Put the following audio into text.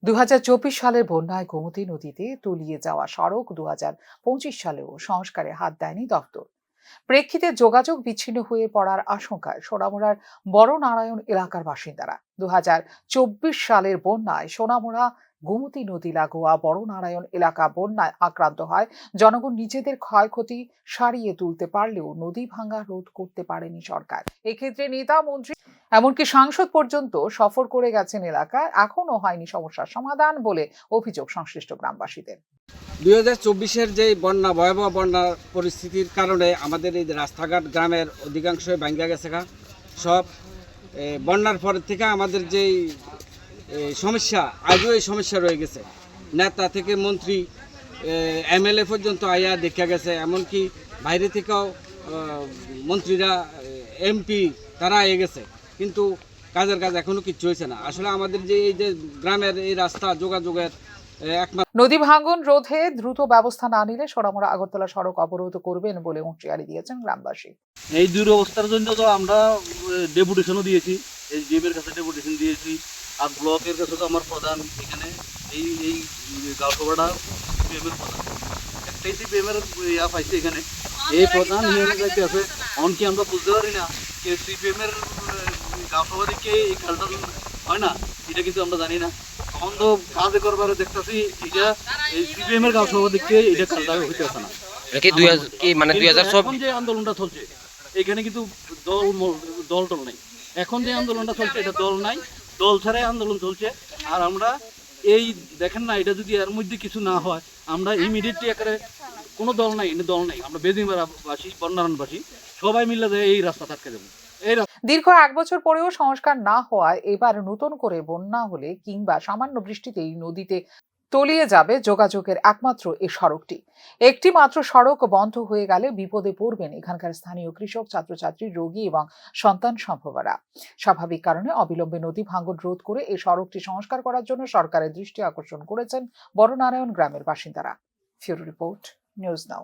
2024 সালের বন্যায় গোমতী নদীতে তলিয়ে যাওয়া সড়ক 2025 সালেও সংস্কারে হাত দেয়নি দপ্তর। প্রেক্ষিতে যোগাযোগ বিচ্ছিন্ন হয়ে পড়ার আশঙ্কায় সোনামুড়ার বড় নারায়ণ এলাকার বাসিন্দারা। 2024 সালের বন্যায় সোনামুড়া গোমতী নদী লাগোয়া বড় নারায়ণ এলাকা বন্যায় আক্রান্ত হয়। জনগণ নিজেদের ক্ষয়ক্ষতি সারিয়ে তুলতে পারলেও নদী ভাঙা রোধ করতে পারেনি সরকার। এক্ষেত্রে নেতা মন্ত্রী এমনকি সাংসদ পর্যন্ত সফর করে গেছেন এলাকায়, এখনো হয়নি সমস্যার সমাধান বলে অভিযোগ সংশ্লিষ্ট গ্রামবাসীদের। 2024-এর যে ভয়াবহ বন্যার পরিস্থিতির কারণে আমাদের এই রাস্তাঘাট গ্রামের অধিকাংশই ভাঙ্গা গেছে। সব বন্যার পর থেকে আমাদের যেই সমস্যা, আজও এই সমস্যা রয়ে গেছে। নেতা থেকে মন্ত্রী, এমএলএ পর্যন্ত আয়া দেখা গেছে, এমনকি বাইরে থেকেও মন্ত্রীরা, এমপি তারা এসে গেছে, কিন্তু কাজের কাজ এখনো কিচ্ছু হয়েছে না। আসলে আমাদের যে এই যে গ্রামের এই রাস্তা যোগাযোগের নদী ভাঙ্গন রোধে দ্রুত ব্যবস্থা না নিলে সোনামুড়া আগরতলা সড়ক অবরোধ করবেন বলে হুঁশিয়ারি দিয়েছেন গ্রামবাসী। এই দুরবস্থার জন্য তো আমরা ডেপুটেশনও দিয়েছি, এসডিএম এর কাছে ডেপুটেশন দিয়েছি, আর ব্লকের কাছে তো আমার প্রধান এখানে এই গাঁওসভাটা সিপিএম এর প্রধান, একটাই সিপিএম এর ইয়া পাইছে এখানে, এই প্রধান হিসেবে আছে। অনকি আমরা বুঝতে পারি না যে সিপিএম এর গাঁওসভা দিকে এই খেলটা হয় না, এটা কিন্তু আমরা জানি না। তখন তো কাজে করবার দেখতেছি এটা এই সিপিএম এর গাঁওসভা দিকে এটা খেলটা হইতে আসে না। এখন যে আন্দোলনটা চলছে এখানে কিন্তু দল নাই। এখন যে আন্দোলনটা চলছে এটা দল নাই, দল ছাড়াই আন্দোলন চলছে। আর আমরা এই দেখেন না, এটা যদি এর মধ্যে কিছু না হয় আমরা ইমিডিয়েটলি একেবারে কোনো দল নাই, আমরা বেদিমারাবাসী, বন্যারণবাসী সবাই মিলে এই রাস্তা আটকে দেবো। দীর্ঘ 1 বছর পরেও সংস্কার না হওয়ায় এবার নতুন করে বন্যা হলে কিংবা সামান্য বৃষ্টিতেই নদীতে তলিয়ে যাবে যোগাযোগের একমাত্র এই সড়কটি। একটি মাত্র সড়ক বন্ধ হয়ে গেলে বিপদে পড়বেন এখানকার স্থানীয় কৃষক, ছাত্রছাত্রী, রোগী এবং সন্তান সম্ভবরা। স্বাভাবিক কারণে অবিলম্বে নদী ভাঙ্গন রোধ করে এই সড়কটি সংস্কার করার জন্য সরকারের দৃষ্টি আকর্ষণ করেছেন বড় নারায়ণ গ্রামের বাসিন্দারা। ফিউরো রিপোর্ট, নিউজ নাও।